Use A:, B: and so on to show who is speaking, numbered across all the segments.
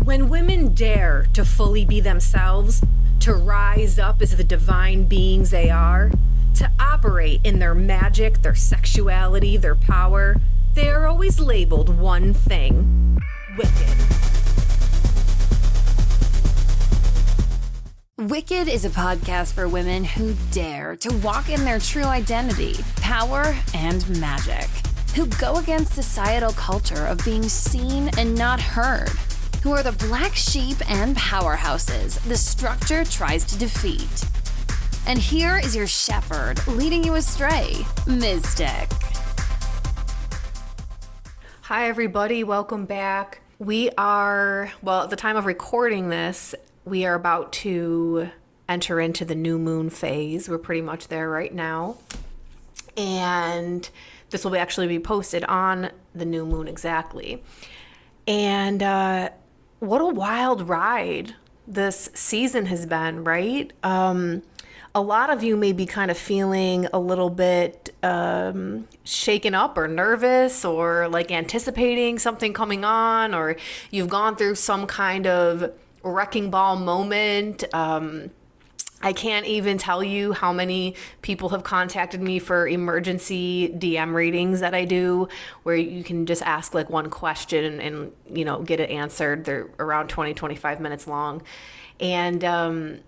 A: When women dare to fully be themselves, to rise up as the divine beings they are, to operate in their magic, their sexuality, their power, they are always labeled one thing: wicked.
B: Wicked is a podcast for women who dare to walk in their true identity, power, and magic. Who go against societal culture of being seen and not heard. Who are the black sheep and powerhouses the structure tries to defeat. And here is your shepherd leading you astray, Mystic.
A: Hi, everybody. Welcome back. We are, at the time of recording this, we are about to enter into the new moon phase. We're pretty much there right now. And this will actually be posted on the new moon exactly. And what a wild ride this season has been, right? A lot of you may be kind of feeling a little bit shaken up or nervous or like anticipating something coming on, or you've gone through some kind of wrecking ball moment. I can't even tell you how many people have contacted me for emergency DM readings that I do, where you can just ask like one question and get it answered. They're around 20-25 minutes long. And,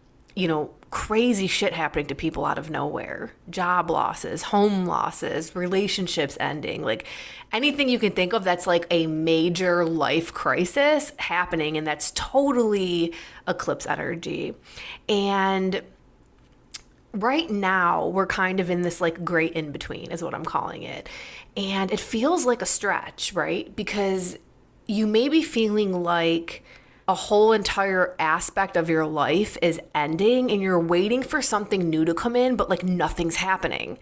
A: crazy shit happening to people out of nowhere. Job losses, home losses, relationships ending, like anything you can think of that's like a major life crisis happening, and that's totally eclipse energy. And right now we're kind of in this like great in-between is what I'm calling it. And it feels like a stretch, right? Because you may be feeling like a whole entire aspect of your life is ending and you're waiting for something new to come in, but like nothing's happening.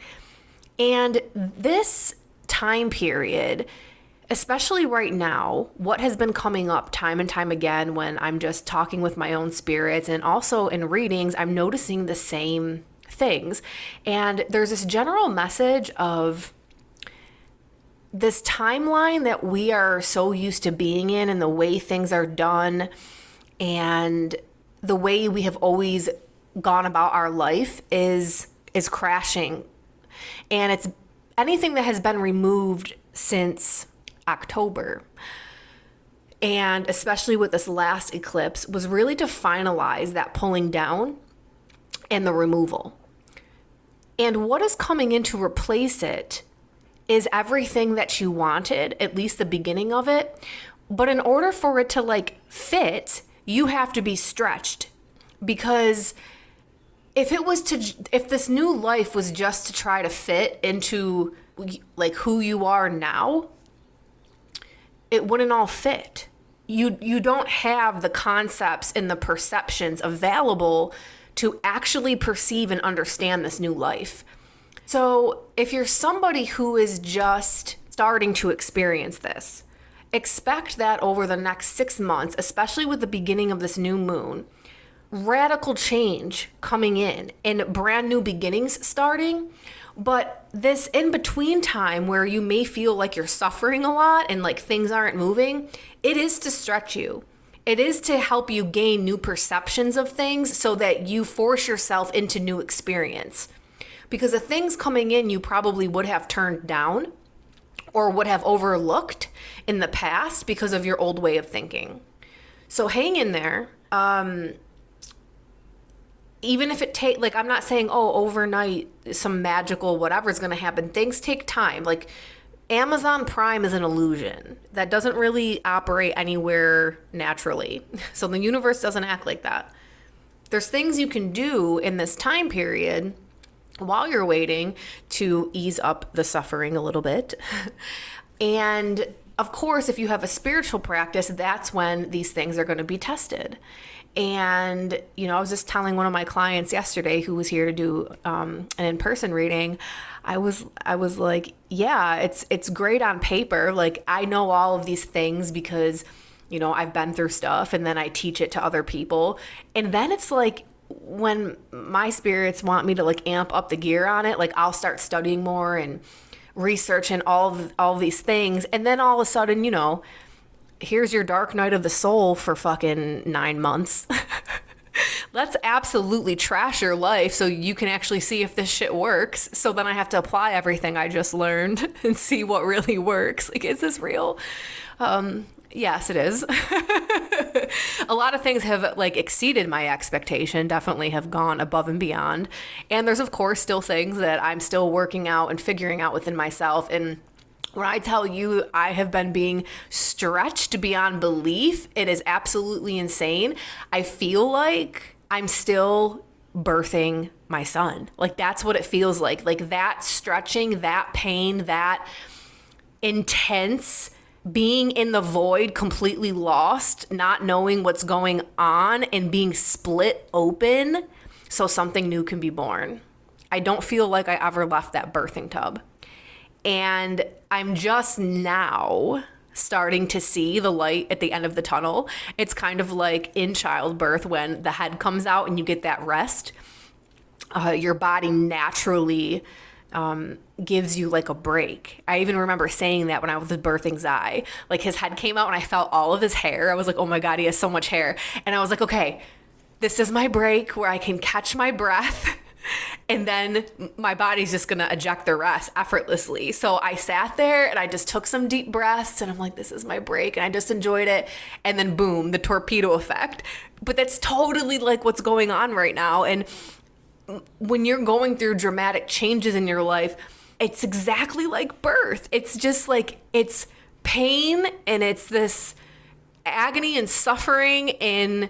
A: And this time period, especially right now, what has been coming up time and time again when I'm just talking with my own spirits and also in readings, I'm noticing the same things. And there's this general message of this timeline that we are so used to being in, and the way things are done and the way we have always gone about our life is crashing. And it's anything that has been removed since October, and especially with this last eclipse, was really to finalize that pulling down and the removal. And what is coming in to replace it is everything that you wanted, at least the beginning of it. But in order for it to like fit, you have to be stretched, because if this new life was just to try to fit into like who you are now, it wouldn't all fit. You don't have the concepts and the perceptions available to actually perceive and understand this new life. So if you're somebody who is just starting to experience this, expect that over the next 6 months, especially with the beginning of this new moon, radical change coming in and brand new beginnings starting. But this in-between time where you may feel like you're suffering a lot and like things aren't moving, it is to stretch you. It is to help you gain new perceptions of things so that you force yourself into new experience. Because the things coming in you probably would have turned down or would have overlooked in the past because of your old way of thinking. So hang in there. Even if it like, I'm not saying, overnight some magical whatever is going to happen. Things take time. Like Amazon Prime is an illusion that doesn't really operate anywhere naturally. So the universe doesn't act like that. There's things you can do in this time period while you're waiting to ease up the suffering a little bit. And of course, if you have a spiritual practice, that's when these things are going to be tested. And, I was just telling one of my clients yesterday who was here to do an in-person reading, I was like, yeah, it's great on paper. Like I know all of these things because, I've been through stuff, and then I teach it to other people. And then it's like, when my spirits want me to like amp up the gear on it, like I'll start studying more and researching all these things. And then all of a sudden, here's your dark night of the soul for fucking 9 months. Let's absolutely trash your life so you can actually see if this shit works. So then I have to apply everything I just learned and see what really works. Like, is this real? Yes, it is. A lot of things have like exceeded my expectation, definitely have gone above and beyond. And there's of course still things that I'm still working out and figuring out within myself. And when I tell you I have been being stretched beyond belief, it is absolutely insane. I feel like I'm still birthing my son. Like, that's what it feels like. Like, that stretching, that pain, that intense being in the void, completely lost, not knowing what's going on, and being split open so something new can be born. I don't feel like I ever left that birthing tub. And I'm just now starting to see the light at the end of the tunnel. It's kind of like in childbirth when the head comes out and you get that rest. Your body naturally gives you like a break. I even remember saying that when I was with birthing Zai. Like, his head came out and I felt all of his hair. I was like, oh my God, he has so much hair. And I was like, okay, this is my break where I can catch my breath. And then my body's just going to eject the rest effortlessly. So I sat there and I just took some deep breaths and I'm like, this is my break. And I just enjoyed it. And then boom, the torpedo effect. But that's totally like what's going on right now. And when you're going through dramatic changes in your life, it's exactly like birth. It's just like, it's pain and it's this agony and suffering, and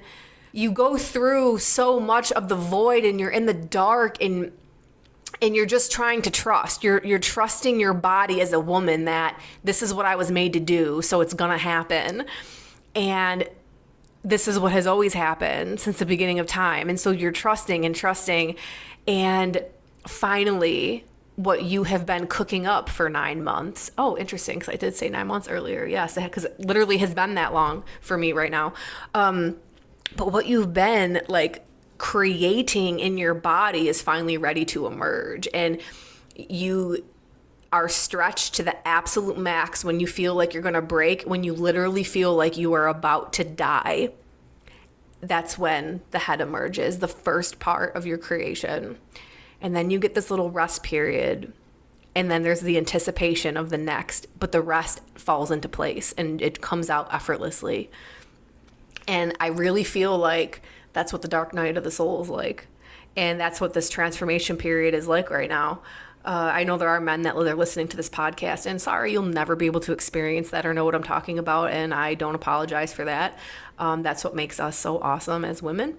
A: you go through so much of the void and you're in the dark, and you're just trying to trust. You're trusting your body as a woman that this is what I was made to do, so it's gonna happen. And this is what has always happened since the beginning of time. And so you're trusting and trusting. And finally, what you have been cooking up for 9 months. Oh, interesting, because I did say 9 months earlier. Yes, because it literally has been that long for me right now. But what you've been like creating in your body is finally ready to emerge. And you are stretched to the absolute max when you feel like you're going to break, when you literally feel like you are about to die. That's when the head emerges, the first part of your creation. And then you get this little rest period. And then there's the anticipation of the next, but the rest falls into place and it comes out effortlessly. And I really feel like that's what the dark night of the soul is like. And that's what this transformation period is like right now. I know there are men that are listening to this podcast, and sorry, you'll never be able to experience that or know what I'm talking about, and I don't apologize for that. That's what makes us so awesome as women.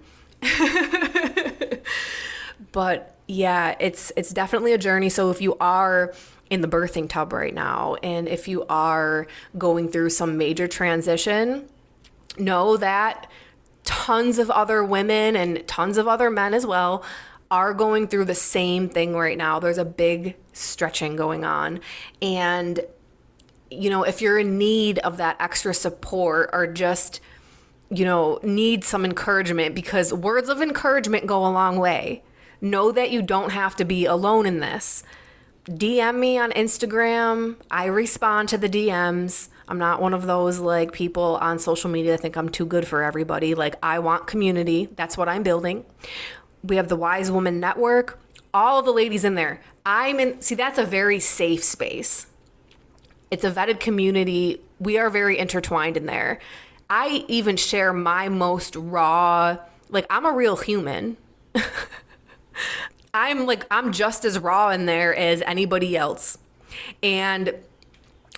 A: But yeah, it's definitely a journey. So if you are in the birthing tub right now, and if you are going through some major transition, know that tons of other women and tons of other men as well are going through the same thing right now. There's a big stretching going on. And, you know, if you're in need of that extra support or just, you know, need some encouragement, because words of encouragement go a long way. Know that you don't have to be alone in this. DM me on Instagram. I respond to the DMs. I'm not one of those like people on social media that think I'm too good for everybody. Like, I want community. That's what I'm building. We have the Wise Woman Network. All of the ladies in there. See, that's a very safe space. It's a vetted community. We are very intertwined in there. I even share my most raw, like, I'm a real human. I'm just as raw in there as anybody else. And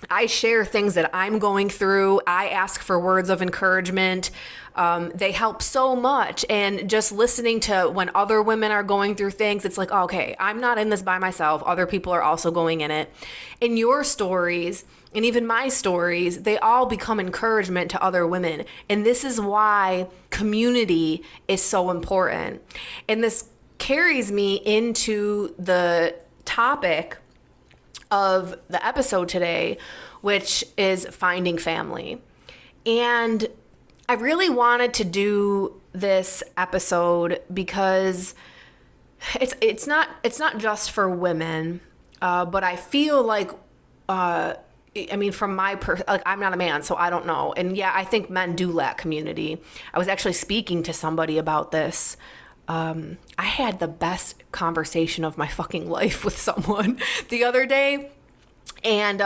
A: I share things that I'm going through. I ask for words of encouragement. They help so much. And just listening to when other women are going through things, it's like, okay, I'm not in this by myself. Other people are also going in it. And your stories, and even my stories, they all become encouragement to other women. And this is why community is so important. And this carries me into the topic of the episode today, which is finding family. And I really wanted to do this episode because it's not just for women, but I feel like I mean, from my like, I'm not a man, so I don't know. And yeah, I think men do lack community. I was actually speaking to somebody about this. I had the best conversation of my fucking life with someone the other day, and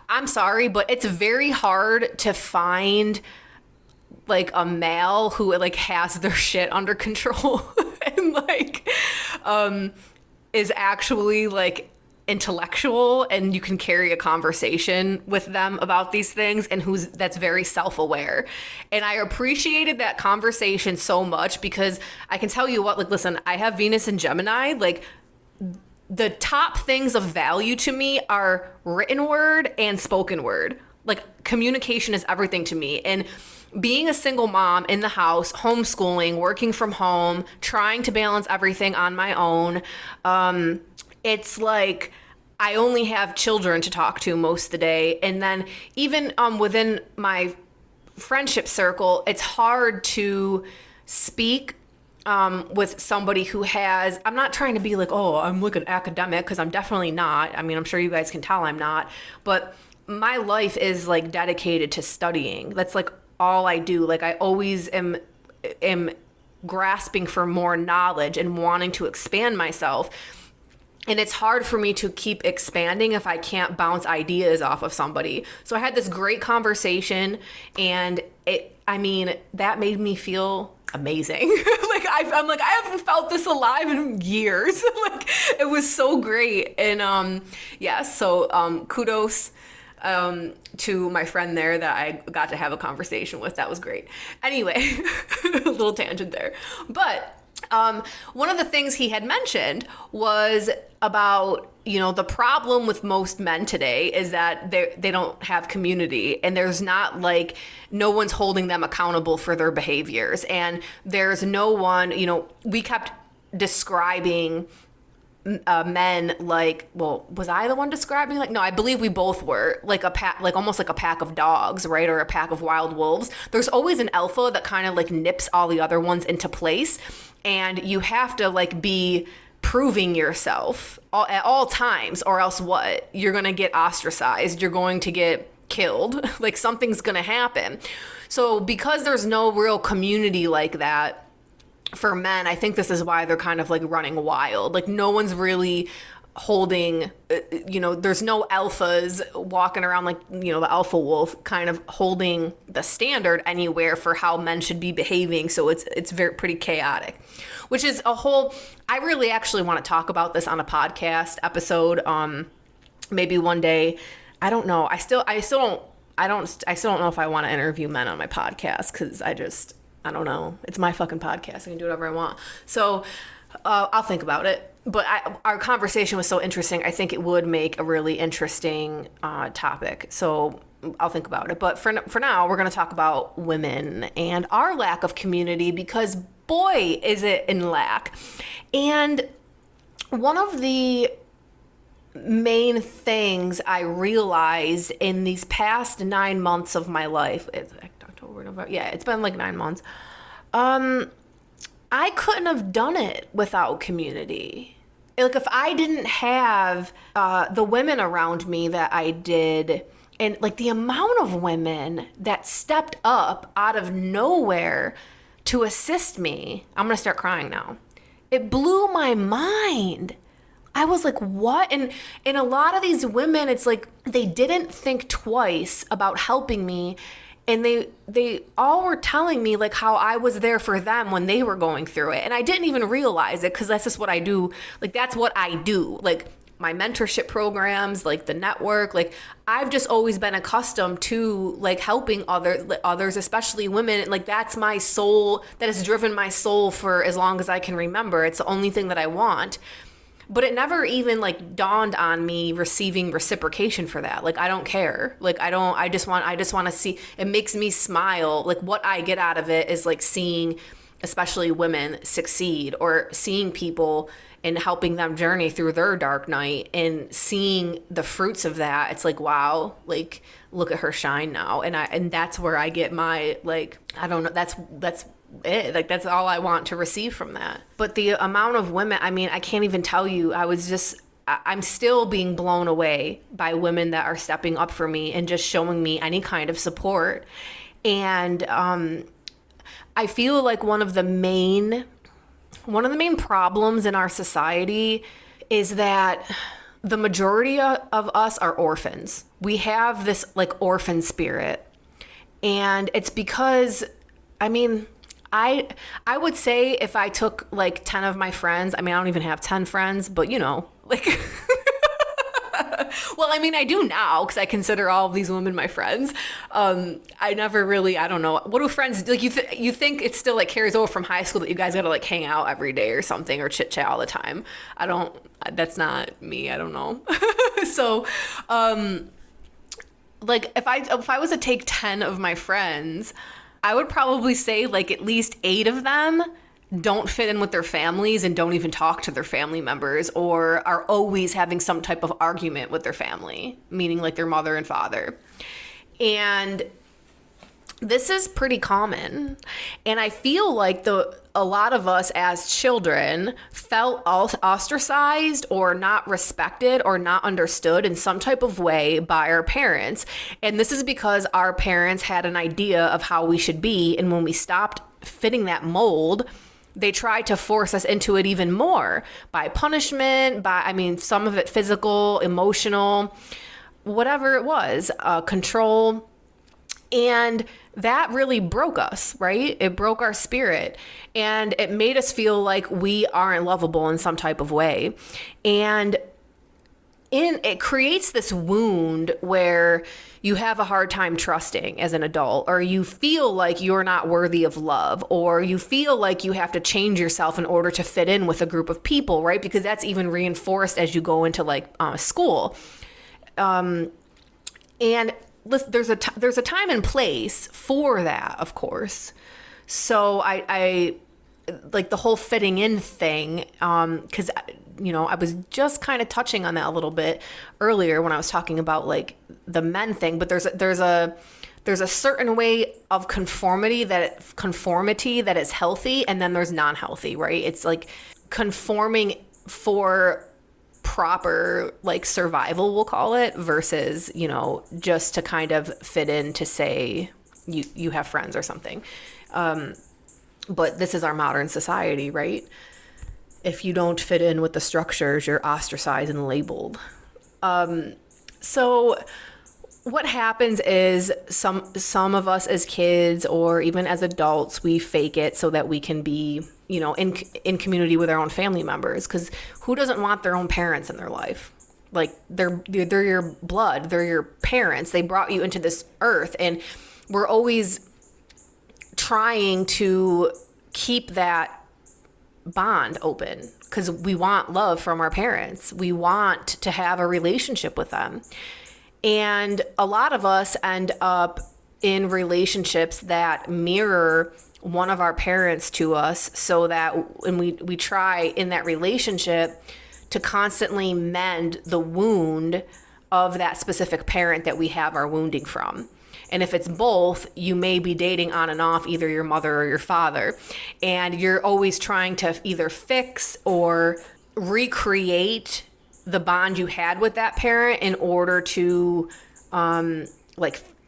A: I'm sorry, but it's very hard to find like a male who like has their shit under control and like is actually like intellectual and you can carry a conversation with them about these things and that's very self-aware. And I appreciated that conversation so much because I can tell you what, like, listen, I have Venus and Gemini. Like, the top things of value to me are written word and spoken word. Like, communication is everything to me. And being a single mom in the house, homeschooling, working from home, trying to balance everything on my own, it's like I only have children to talk to most of the day. And then even within my friendship circle, it's hard to speak with somebody who has, I'm not trying to be like, oh, I'm like an academic, because I'm definitely not. I mean, I'm sure you guys can tell I'm not. But my life is like dedicated to studying. That's like all I do. Like, I always am grasping for more knowledge and wanting to expand myself. And it's hard for me to keep expanding if I can't bounce ideas off of somebody. So I had this great conversation, and that made me feel amazing. Like, I'm like, I haven't felt this alive in years. Like, it was so great. And so kudos to my friend there that I got to have a conversation with. That was great. Anyway, a little tangent there. But one of the things he had mentioned was about, the problem with most men today is that they don't have community, and there's not like, no one's holding them accountable for their behaviors. And there's no one, we kept describing men like, well, was I the one describing? Like, no, I believe we both were like a pack, like almost like a pack of dogs, right? Or a pack of wild wolves. There's always an alpha that kind of like nips all the other ones into place. And you have to like be proving yourself at all times, or else what? You're going to get ostracized. You're going to get killed. Like, something's going to happen. So because there's no real community like that for men, I think this is why they're kind of like running wild. Like, no one's really holding, there's no alphas walking around like, the alpha wolf kind of holding the standard anywhere for how men should be behaving. So it's pretty chaotic, which is I really actually want to talk about this on a podcast episode. Maybe one day. I don't know. I still don't know if I want to interview men on my podcast, because I don't know. It's my fucking podcast. I can do whatever I want. So I'll think about it. But our conversation was so interesting. I think it would make a really interesting topic. So I'll think about it. But for now, we're going to talk about women and our lack of community, because boy, is it in lack. And one of the main things I realized in these past 9 months of my life, it's October, November, it's been like 9 months. I couldn't have done it without community. Like, if I didn't have the women around me that I did, and like the amount of women that stepped up out of nowhere to assist me, I'm gonna start crying now. It blew my mind. I was like, what? And a lot of these women, it's like they didn't think twice about helping me. And they all were telling me like how I was there for them when they were going through it. And I didn't even realize it, because that's just what I do. Like, that's what I do. Like, my mentorship programs, like the network, like I've just always been accustomed to like helping others, especially women. Like, that's my soul, that has driven my soul for as long as I can remember. It's the only thing that I want. But it never even like dawned on me receiving reciprocation for that. Like, I don't care. Like, I just want to see, it makes me smile. Like, what I get out of it is like seeing, especially women, succeed, or seeing people and helping them journey through their dark night and seeing the fruits of that. It's like, wow, like, look at her shine now. And that's where I get my, like, I don't know, that's it. Like, that's all I want to receive from that. But the amount of women, I mean, I can't even tell you. I'm still being blown away by women that are stepping up for me and just showing me any kind of support. And I feel like one of the main problems in our society is that the majority of us are orphans. We have this like orphan spirit. And it's because, I mean, I would say if I took like 10 of my friends, I mean, I don't even have 10 friends, but you know, like, well, I mean, I do now because I consider all of these women my friends. I never really, I don't know. What do friends, like you think it still like carries over from high school that you guys got to like hang out every day or something or chit chat all the time. That's not me. I don't know. So, like if I was to take 10 of my friends, I would probably say like at least 8 of them don't fit in with their families and don't even talk to their family members, or are always having some type of argument with their family, meaning like their mother and father. And this is pretty common. And I feel like a lot of us as children felt ostracized or not respected or not understood in some type of way by our parents. And this is because our parents had an idea of how we should be. And when we stopped fitting that mold, they tried to force us into it even more by punishment, some of it physical, emotional, whatever it was, control. And that really broke us, right? It broke our spirit, and it made us feel like we aren't lovable in some type of way. And it creates this wound where you have a hard time trusting as an adult, or you feel like you're not worthy of love, or you feel like you have to change yourself in order to fit in with a group of people, right? Because that's even reinforced as you go into like school. And there's a time and place for that, of course. So I like the whole fitting in thing, because I was just kind of touching on that a little bit earlier when I was talking about like the men thing. But there's a certain way of conformity that is healthy, and then there's non-healthy, right? It's like conforming for proper like survival, we'll call it, versus just to kind of fit in to say you have friends or something. But this is our modern society, right? If you don't fit in with the structures, you're ostracized and labeled. So what happens is some of us as kids or even as adults, we fake it so that we can be in community with our own family members, because who doesn't want their own parents in their life? Like they're your blood, they're your parents. They brought you into this earth, and we're always trying to keep that bond open because we want love from our parents. We want to have a relationship with them. And a lot of us end up in relationships that mirror one of our parents to us, so that when we try in that relationship to constantly mend the wound of that specific parent that we have our wounding from. And if it's both, you may be dating on and off either your mother or your father, and you're always trying to either fix or recreate the bond you had with that parent in order to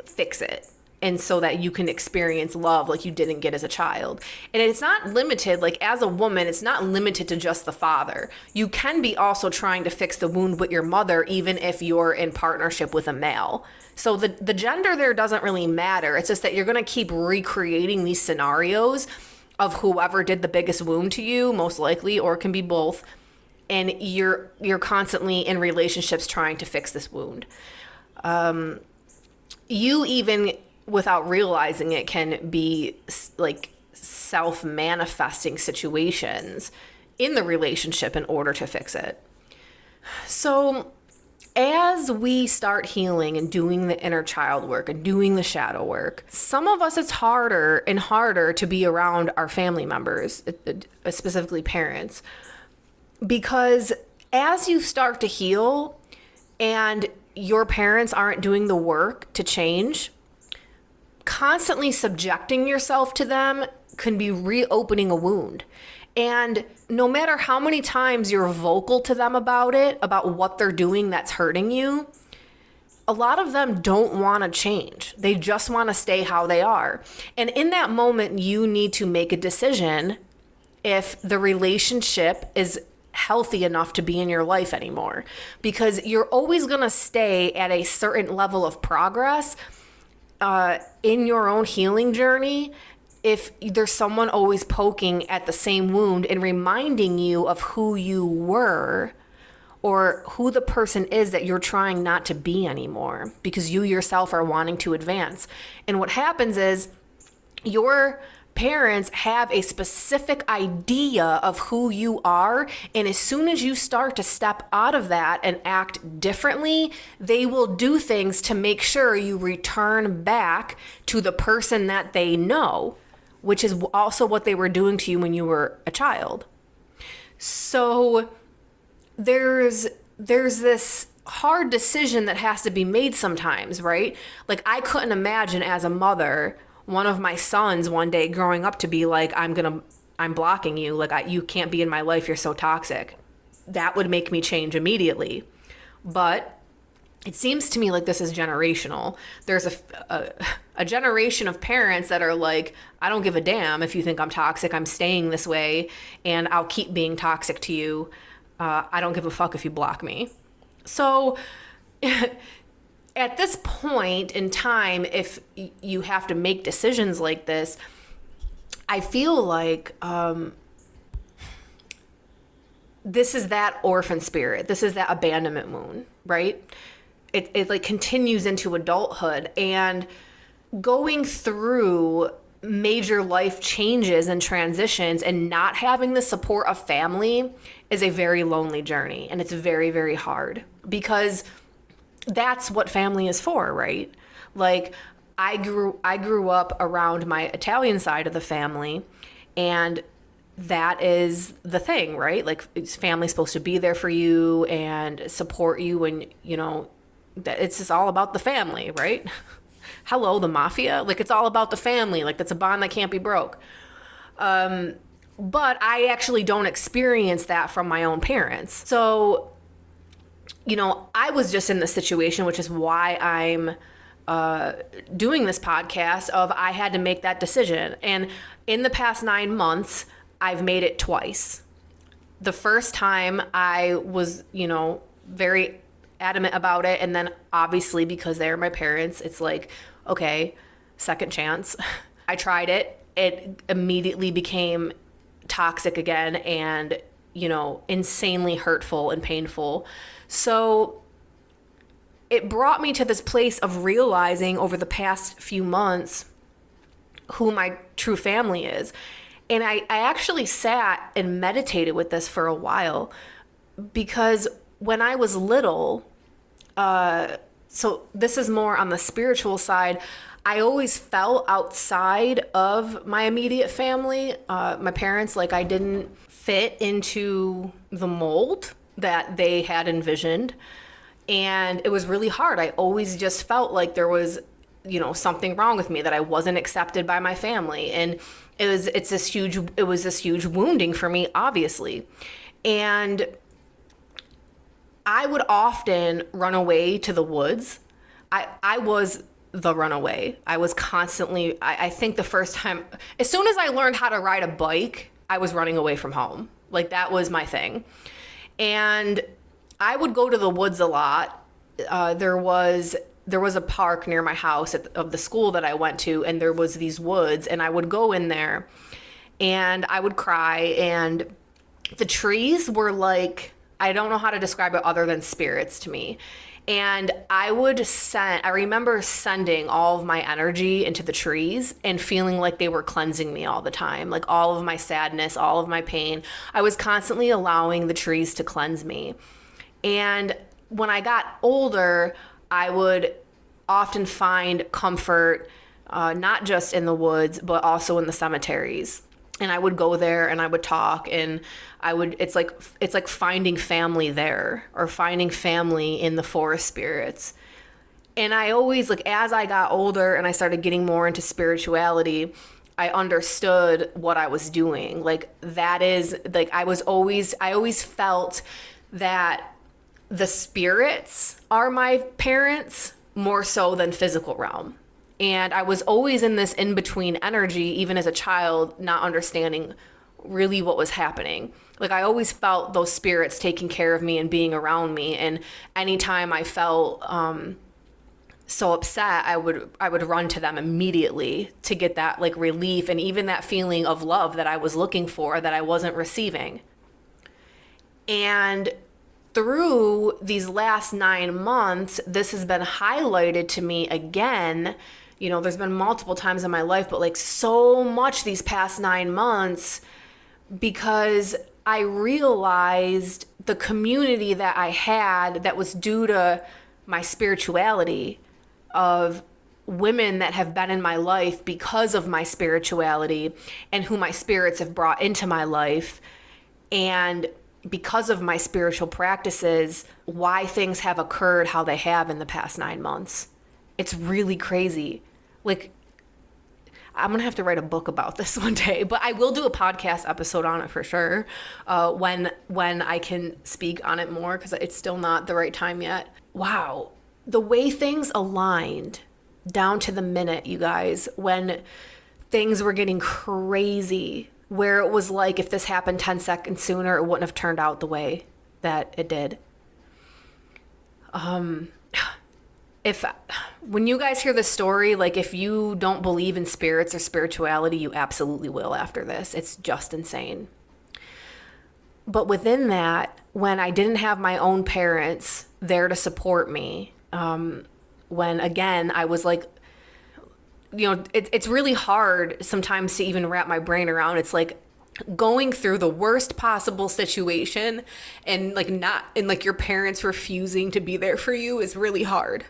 A: fix it, and so that you can experience love like you didn't get as a child. And it's not limited, like as a woman, it's not limited to just the father. You can be also trying to fix the wound with your mother, even if you're in partnership with a male. So the gender there doesn't really matter. It's just that you're going to keep recreating these scenarios of whoever did the biggest wound to you, most likely, or it can be both. And you're constantly in relationships trying to fix this wound. You even, without realizing it, can be like self-manifesting situations in the relationship in order to fix it. So as we start healing and doing the inner child work and doing the shadow work, some of us, it's harder and harder to be around our family members, specifically parents, because as you start to heal and your parents aren't doing the work to change, constantly subjecting yourself to them can be reopening a wound. And no matter how many times you're vocal to them about it, about what they're doing that's hurting you, a lot of them don't want to change. They just want to stay how they are. And in that moment, you need to make a decision if the relationship is healthy enough to be in your life anymore. Because you're always going to stay at a certain level of progress in your own healing journey if there's someone always poking at the same wound and reminding you of who you were or who the person is that you're trying not to be anymore, because you yourself are wanting to advance. And what happens is your parents have a specific idea of who you are, and as soon as you start to step out of that and act differently, they will do things to make sure you return back to the person that they know, which is also what they were doing to you when you were a child. So there's this hard decision that has to be made sometimes, right? Like, I couldn't imagine as a mother one of my sons one day growing up to be like, I'm blocking you. Like, you can't be in my life. You're so toxic. That would make me change immediately. But it seems to me like this is generational. There's a generation of parents that are like, I don't give a damn if you think I'm toxic. I'm staying this way and I'll keep being toxic to you. I don't give a fuck if you block me. So at this point in time, if you have to make decisions like this, I feel like this is that orphan spirit. This is that abandonment wound, right? It like continues into adulthood, and going through major life changes and transitions and not having the support of family is a very lonely journey, and it's very, very hard, because that's what family is for, right? Like, I grew up around my Italian side of the family, and that is the thing, right? Like, family's supposed to be there for you and support you when, it's just all about the family, right? Hello, the mafia. Like, it's all about the family. Like, that's a bond that can't be broke. But I actually don't experience that from my own parents. So, I was just in this situation, which is why I'm doing this podcast of I had to make that decision. And in the past 9 months, I've made it twice. The first time I was, very adamant about it. And then obviously, because they're my parents, it's like, okay, second chance. I tried it. It immediately became toxic again and, insanely hurtful and painful. So it brought me to this place of realizing over the past few months who my true family is. And I actually sat and meditated with this for a while, because when I was little, so this is more on the spiritual side, I always felt outside of my immediate family. My parents, like, I didn't fit into the mold that they had envisioned. And it was really hard. I always just felt like there was, something wrong with me, that I wasn't accepted by my family. And it was this huge wounding for me, obviously. And I would often run away to the woods. I was the runaway. I was constantly, I think the first time, as soon as I learned how to ride a bike, I was running away from home. Like, that was my thing. And I would go to the woods a lot. There was a park near my house of the school that I went to, and there was these woods, and I would go in there and I would cry, and the trees were like, I don't know how to describe it other than spirits to me. And I remember sending all of my energy into the trees and feeling like they were cleansing me all the time. Like, all of my sadness, all of my pain, I was constantly allowing the trees to cleanse me. And when I got older, I would often find comfort, not just in the woods, but also in the cemeteries. And I would go there and I would talk, and it's like finding family there, or finding family in the forest spirits. And I always, like, as I got older and I started getting more into spirituality, I understood what I was doing. Like, that is, like, I always felt that the spirits are my parents more so than physical realm. And I was always in this in-between energy, even as a child, not understanding really what was happening. Like, I always felt those spirits taking care of me and being around me. And anytime I felt so upset, I would run to them immediately to get that like relief and even that feeling of love that I was looking for that I wasn't receiving. And through these last 9 months, this has been highlighted to me again. You know, there's been multiple times in my life, but like so much these past 9 months, because I realized the community that I had that was due to my spirituality, of women that have been in my life because of my spirituality and who my spirits have brought into my life. And because of my spiritual practices, why things have occurred how they have in the past 9 months. It's really crazy. Like, I'm going to have to write a book about this one day, but I will do a podcast episode on it for sure when I can speak on it more, because it's still not the right time yet. Wow. The way things aligned down to the minute, you guys, when things were getting crazy, where it was like if this happened 10 seconds sooner, it wouldn't have turned out the way that it did. When you guys hear this story, like, if you don't believe in spirits or spirituality, you absolutely will after this. It's just insane. But within that, when I didn't have my own parents there to support me, when again, I was like, you know, it's really hard sometimes to even wrap my brain around. It's like going through the worst possible situation and like your parents refusing to be there for you is really hard.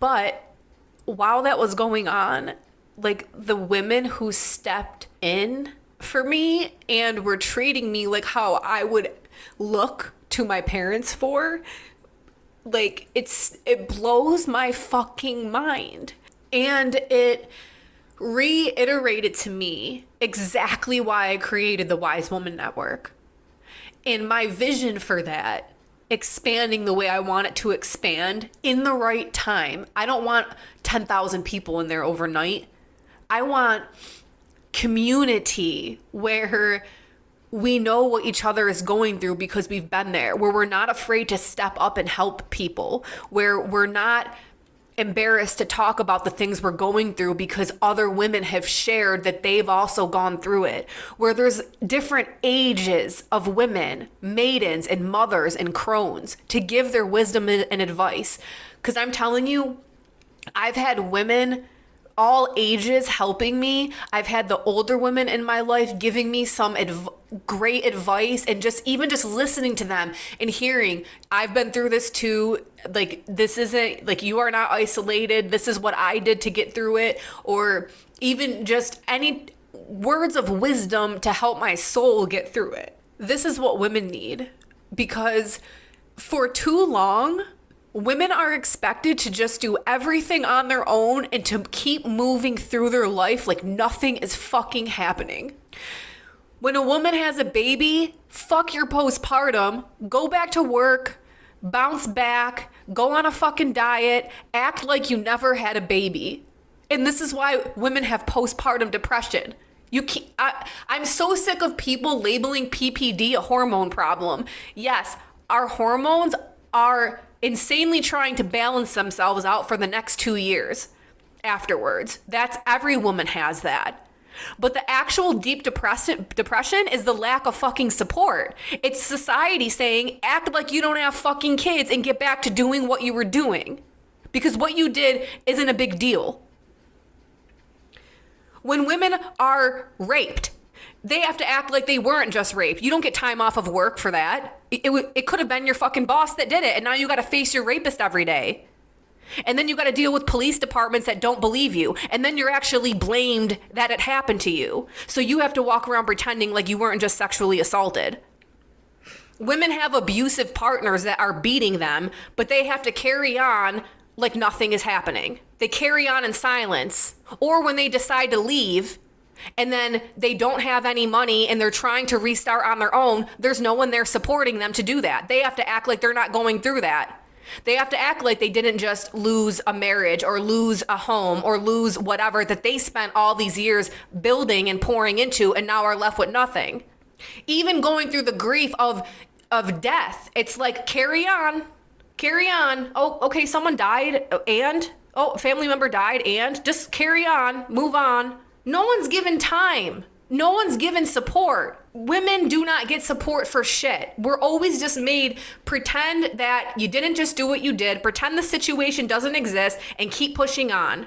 A: But while that was going on, like, the women who stepped in for me and were treating me like how I would look to my parents for, like, it blows my fucking mind. And it reiterated to me exactly why I created the Wise Woman Network. And my vision for that, expanding the way I want it to expand in the right time. I don't want 10,000 people in there overnight. I want community where we know what each other is going through because we've been there, where we're not afraid to step up and help people, where we're not embarrassed to talk about the things we're going through because other women have shared that they've also gone through it, where there's different ages of women, maidens and mothers and crones, to give their wisdom and advice. Because I'm telling you, I've had women all ages helping me. I've had the older women in my life giving me some great advice, and just listening to them and hearing, I've been through this too. Like, this isn't like, you are not isolated. This is what I did to get through it. Or even just any words of wisdom to help my soul get through it. This is what women need, because for too long, women are expected to just do everything on their own and to keep moving through their life like nothing is fucking happening. When a woman has a baby, fuck your postpartum, go back to work, bounce back, go on a fucking diet, act like you never had a baby. And this is why women have postpartum depression. I'm so sick of people labeling PPD a hormone problem. Yes, our hormones are insanely trying to balance themselves out for the next 2 years afterwards. Every woman has that. But the actual deep depression is the lack of fucking support. It's society saying, act like you don't have fucking kids and get back to doing what you were doing, because what you did isn't a big deal. When women are raped, they have to act like they weren't just raped. You don't get time off of work for that. It could have been your fucking boss that did it, and now you got to face your rapist every day. And then you got to deal with police departments that don't believe you, and then you're actually blamed that it happened to you. So you have to walk around pretending like you weren't just sexually assaulted. Women have abusive partners that are beating them, but they have to carry on like nothing is happening. They carry on in silence. Or when they decide to leave, and then they don't have any money and they're trying to restart on their own, there's no one there supporting them to do that. They have to act like they're not going through that. They have to act like they didn't just lose a marriage or lose a home or lose whatever that they spent all these years building and pouring into and now are left with nothing. Even going through the grief of death, it's like, carry on. Oh, okay, someone died and, oh, a family member died and, just carry on, move on. No one's given time. No one's given support. Women do not get support for shit. We're always just made pretend that you didn't just do what you did, pretend the situation doesn't exist, and keep pushing on.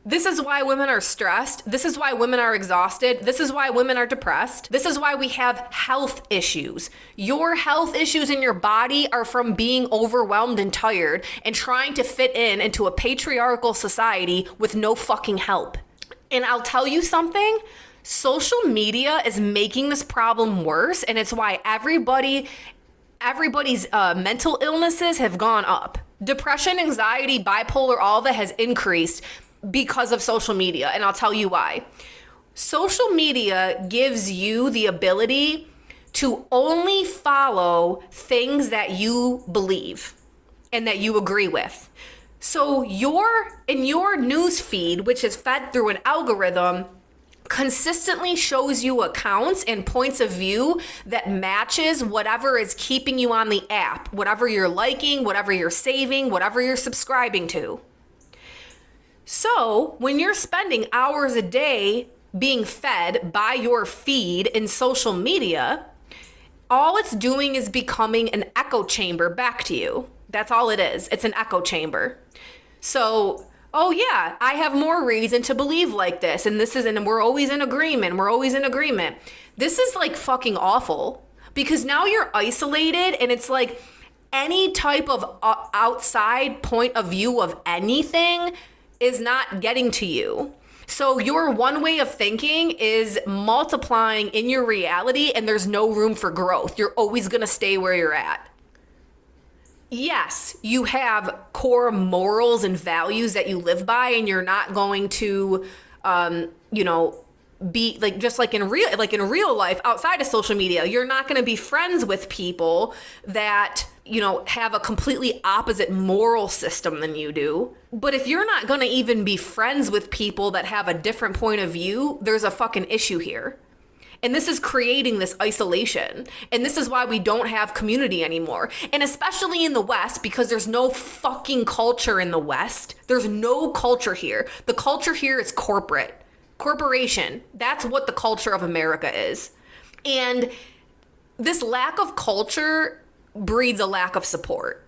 A: This is why women are stressed. This is why women are exhausted. This is why women are depressed. This is why we have health issues. Your health issues in your body are from being overwhelmed and tired and trying to fit into a patriarchal society with no fucking help. And I'll tell you something, social media is making this problem worse, and it's why everybody's mental illnesses have gone up. Depression, anxiety, bipolar, all that has increased because of social media, and I'll tell you why. Social media gives you the ability to only follow things that you believe and that you agree with. So in your news feed, which is fed through an algorithm, consistently shows you accounts and points of view that matches whatever is keeping you on the app, whatever you're liking, whatever you're saving, whatever you're subscribing to. So when you're spending hours a day being fed by your feed in social media, all it's doing is becoming an echo chamber back to you. That's all it is. It's an echo chamber. So, oh yeah, I have more reason to believe like this. And we're always in agreement. This is like fucking awful because now you're isolated and it's like any type of outside point of view of anything is not getting to you. So your one way of thinking is multiplying in your reality and there's no room for growth. You're always going to stay where you're at. Yes, you have core morals and values that you live by and you're not going to, be like, just like in real life outside of social media, you're not going to be friends with people that, have a completely opposite moral system than you do. But if you're not going to even be friends with people that have a different point of view, there's a fucking issue here. And this is creating this isolation. And this is why we don't have community anymore. And especially in the West, because there's no fucking culture in the West. There's no culture here. The culture here is corporation. That's what the culture of America is. And this lack of culture breeds a lack of support.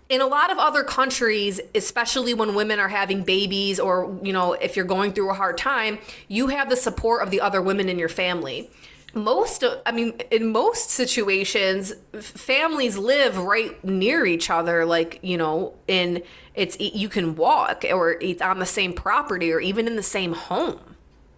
A: In a lot of other countries, especially when women are having babies or, if you're going through a hard time, you have the support of the other women in your family. In most situations, families live right near each other, like, you can walk or it's on the same property or even in the same home.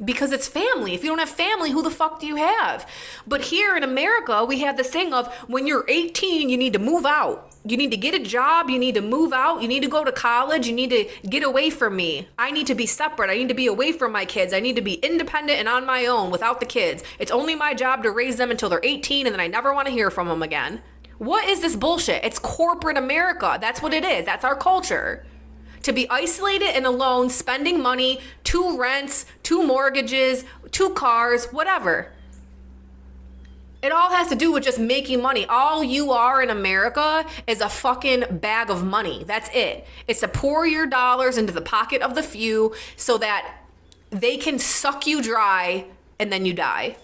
A: Because it's family. If you don't have family, who the fuck do you have? But here in America, we have this thing of when you're 18, you need to move out. You need to get a job. You need to move out. You need to go to college. You need to get away from me. I need to be separate. I need to be away from my kids. I need to be independent and on my own without the kids. It's only my job to raise them until they're 18 and then I never want to hear from them again. What is this bullshit? It's corporate America. That's what it is. That's our culture. To be isolated and alone, spending money, 2 rents, 2 mortgages, 2 cars, whatever. It all has to do with just making money. All you are in America is a fucking bag of money. That's it. It's to pour your dollars into the pocket of the few so that they can suck you dry and then you die.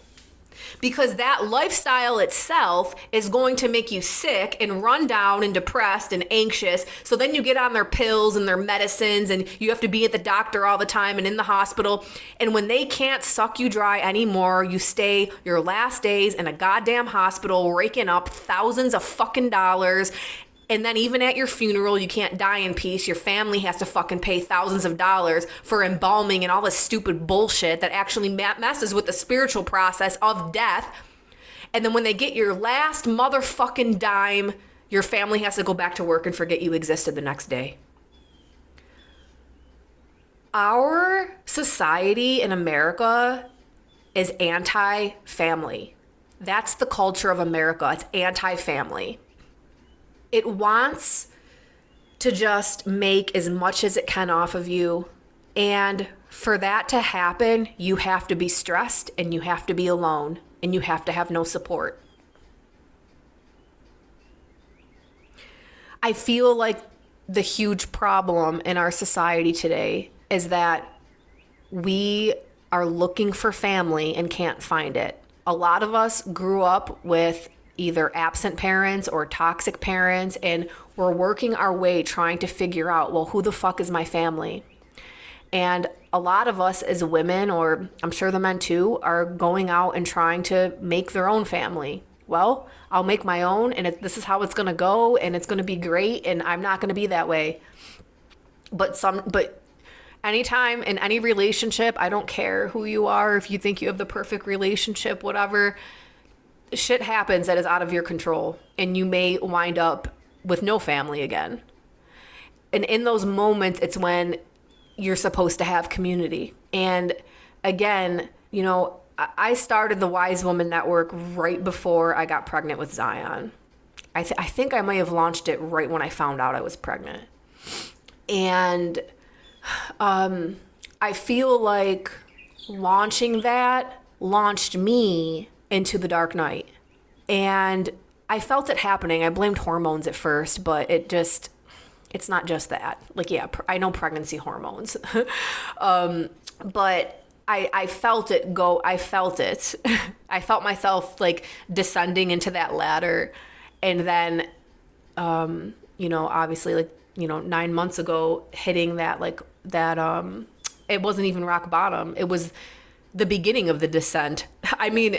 A: Because that lifestyle itself is going to make you sick and run down and depressed and anxious. So then you get on their pills and their medicines and you have to be at the doctor all the time and in the hospital. And when they can't suck you dry anymore, you stay your last days in a goddamn hospital raking up thousands of fucking dollars. And then even at your funeral, you can't die in peace. Your family has to fucking pay thousands of dollars for embalming and all this stupid bullshit that actually messes with the spiritual process of death. And then when they get your last motherfucking dime, your family has to go back to work and forget you existed the next day. Our society in America is anti-family. That's the culture of America. It's anti-family. It wants to just make as much as it can off of you. And for that to happen, you have to be stressed and you have to be alone and you have to have no support. I feel like the huge problem in our society today is that we are looking for family and can't find it. A lot of us grew up with either absent parents or toxic parents, and we're working our way trying to figure out, well, who the fuck is my family? And a lot of us as women, or I'm sure the men too, are going out and trying to make their own family. Well, I'll make my own, and this is how it's going to go, and it's going to be great, and I'm not going to be that way. But anytime in any relationship, I don't care who you are, if you think you have the perfect relationship, whatever, shit happens that is out of your control, and you may wind up with no family again. And in those moments, it's when you're supposed to have community. And again, you know, I started the Wise Woman Network right before I got pregnant with Zion. I think I may have launched it right when I found out I was pregnant. And I feel like launching that launched me into the dark night. And I felt it happening. I blamed hormones at first, but it's not just that. Like, yeah, I know pregnancy hormones. But I felt it go. I felt it. I felt myself like descending into that ladder. And then, you know, obviously, like, you know, 9 months ago, hitting that, it wasn't even rock bottom. It was the beginning of the descent. I mean,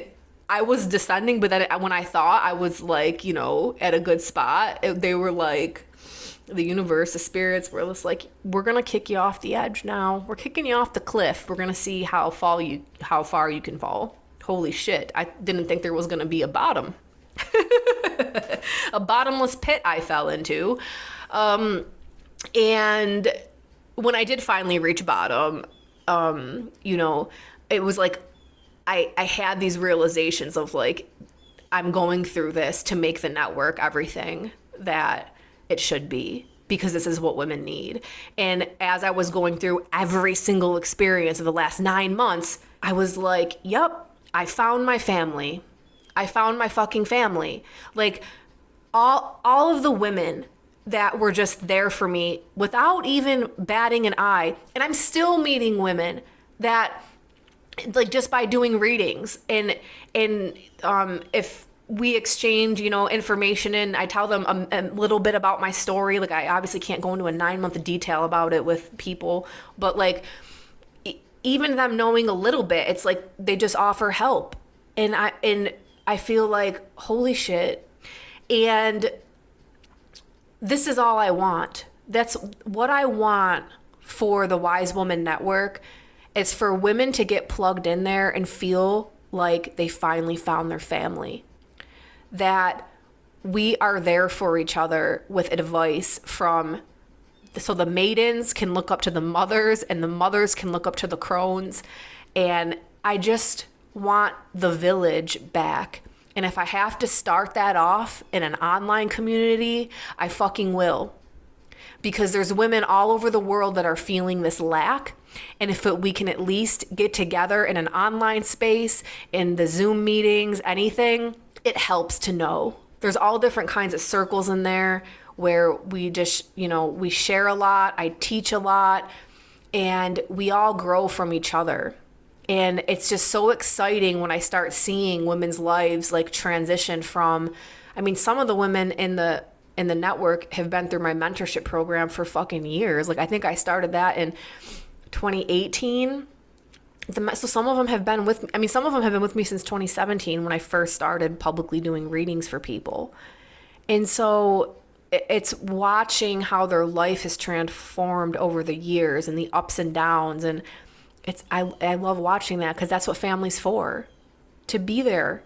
A: I was descending, but then when I thought I was, like, you know, at a good spot, they were like, the universe, the spirits were just like, we're going to kick you off the edge now. We're kicking you off the cliff. We're going to see how far you can fall. Holy shit. I didn't think there was going to be a bottom. A bottomless pit I fell into. And when I did finally reach bottom, you know, it was like, I had these realizations of like, I'm going through this to make the network everything that it should be, because this is what women need. And as I was going through every single experience of the last 9 months, I was like, yep, I found my family. I found my fucking family. Like, all of the women that were just there for me without even batting an eye. And I'm still meeting women that, like, just by doing readings and if we exchange, you know, information, and I tell them a little bit about my story. Like, I obviously can't go into a 9-month detail about it with people, but like, even them knowing a little bit, it's like they just offer help. And I feel like, holy shit. And this is all I want. That's what I want for the Wise Woman Network. It's for women to get plugged in there and feel like they finally found their family. That we are there for each other with advice so the maidens can look up to the mothers, and the mothers can look up to the crones. And I just want the village back. And if I have to start that off in an online community, I fucking will. Because there's women all over the world that are feeling this lack. And if we can at least get together in an online space, in the Zoom meetings, anything, it helps to know. There's all different kinds of circles in there where we just, you know, we share a lot. I teach a lot, and we all grow from each other. And it's just so exciting when I start seeing women's lives like transition from, I mean, some of the women in the network have been through my mentorship program for fucking years. Like, I think I started that in 2018. So some of them have been with me. I mean, some of them have been with me since 2017 when I first started publicly doing readings for people. And so it's watching how their life has transformed over the years and the ups and downs. And I love watching that, because that's what family's for. To be there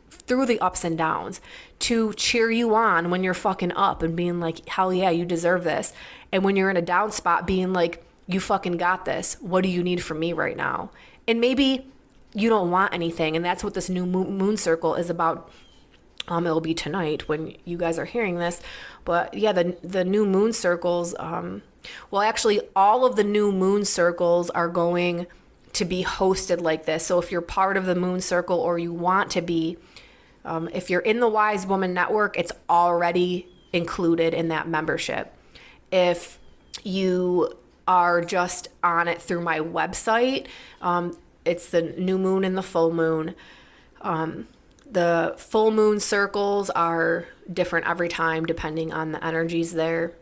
A: through the ups and downs, to cheer you on when you're fucking up and being like, hell yeah, you deserve this. And when you're in a down spot, being like, You fucking got this. What do you need from me right now? And maybe you don't want anything, and that's what this new moon circle is about. It'll be tonight when you guys are hearing this. But yeah, the new moon circles, well, actually, all of the new moon circles are going to be hosted like this. So if you're part of the moon circle or you want to be, if you're in the Wise Woman Network, it's already included in that membership. If you are just on it through my website, it's the new moon and the full moon. The full moon circles are different every time depending on the energies there.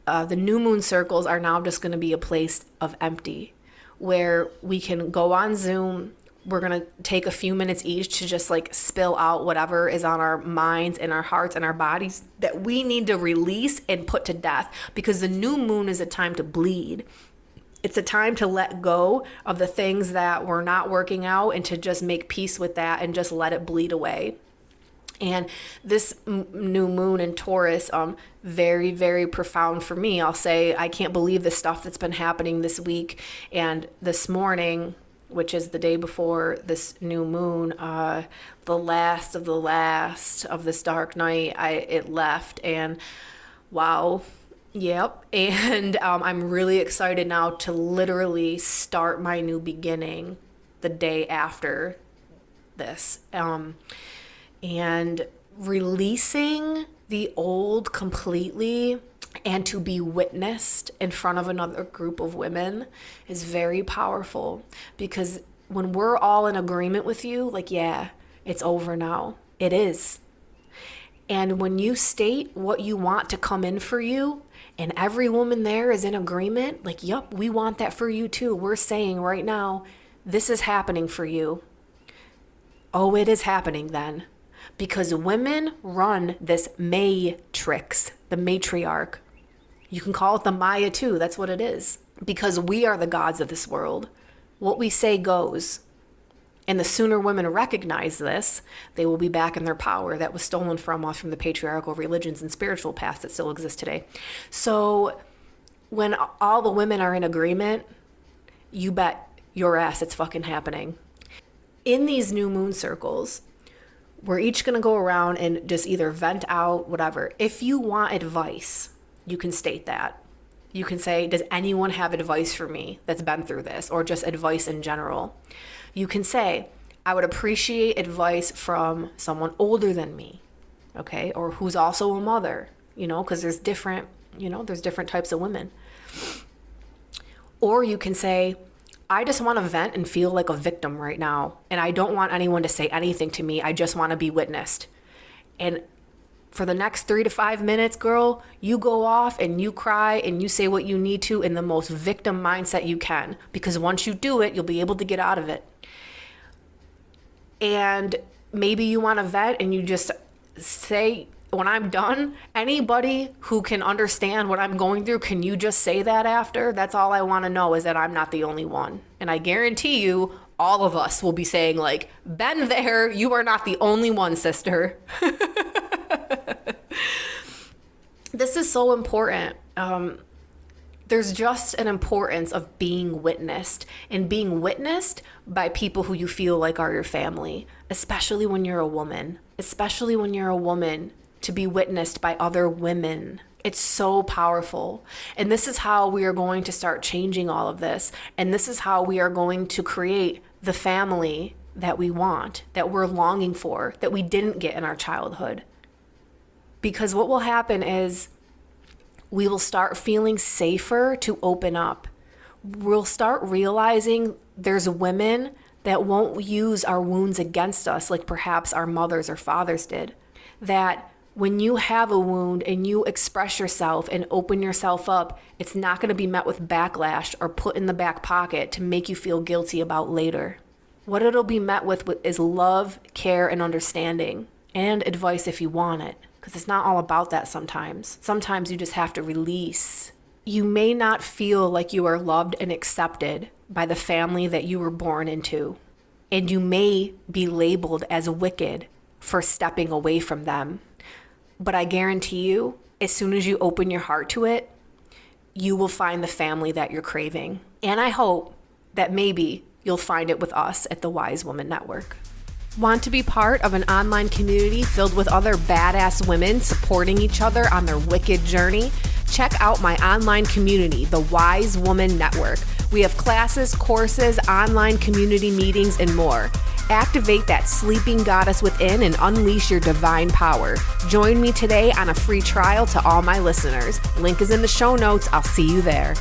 A: The new moon circles are now just going to be a place of empty where we can go on Zoom. We're going to take a few minutes each to just like spill out whatever is on our minds and our hearts and our bodies that we need to release and put to death, because the new moon is a time to bleed. It's a time to let go of the things that were not working out and to just make peace with that and just let it bleed away. And this new moon in Taurus, very, very profound for me. I'll say I can't believe the stuff that's been happening this week. And this morning, which is the day before this new moon, the last of this dark night, it left. And wow. Yep. And I'm really excited now to literally start my new beginning the day after this. And releasing the old completely and to be witnessed in front of another group of women is very powerful, because when we're all in agreement with you, like, yeah, it's over now. It is. And when you state what you want to come in for you, and every woman there is in agreement, like, yup, we want that for you too. We're saying right now, this is happening for you. Oh, it is happening then. Because women run this matrix, the matriarch. You can call it the Maya too. That's what it is. Because we are the gods of this world. What we say goes. And the sooner women recognize this, they will be back in their power that was stolen from us from the patriarchal religions and spiritual paths that still exist today. So when all the women are in agreement, you bet your ass it's fucking happening. In these new moon circles, we're each going to go around and just either vent out, whatever. If you want advice, you can state that. You can say, does anyone have advice for me that's been through this, or just advice in general? You can say, I would appreciate advice from someone older than me, okay? Or who's also a mother, because there's different types of women. Or you can say, I just want to vent and feel like a victim right now, and I don't want anyone to say anything to me. I just want to be witnessed. And for the next 3 to 5 minutes, girl, you go off and you cry and you say what you need to in the most victim mindset you can, because once you do it, you'll be able to get out of it. And maybe you want to vent and you just say, when I'm done, anybody who can understand what I'm going through, can you just say that after? That's all I want to know, is that I'm not the only one. And I guarantee you, all of us will be saying, like, been there, you are not the only one, sister. This is so important. There's just an importance of being witnessed, and being witnessed by people who you feel like are your family, especially when you're a woman, to be witnessed by other women. It's so powerful. And this is how we are going to start changing all of this. And this is how we are going to create the family that we want, that we're longing for, that we didn't get in our childhood. Because what will happen is we will start feeling safer to open up. We'll start realizing there's women that won't use our wounds against us like perhaps our mothers or fathers did. That when you have a wound and you express yourself and open yourself up, it's not going to be met with backlash or put in the back pocket to make you feel guilty about later. What it'll be met with is love, care, and understanding, and advice if you want it. Because it's not all about that sometimes. Sometimes you just have to release. You may not feel like you are loved and accepted by the family that you were born into. And you may be labeled as wicked for stepping away from them. But I guarantee you, as soon as you open your heart to it, you will find the family that you're craving. And I hope that maybe you'll find it with us at the Wise Woman Network. Want to be part of an online community filled with other badass women supporting each other on their wicked journey? Check out my online community, the Wise Woman Network. We have classes, courses, online community meetings, and more. Activate that sleeping goddess within and unleash your divine power. Join me today on a free trial to all my listeners. Link is in the show notes. I'll see you there.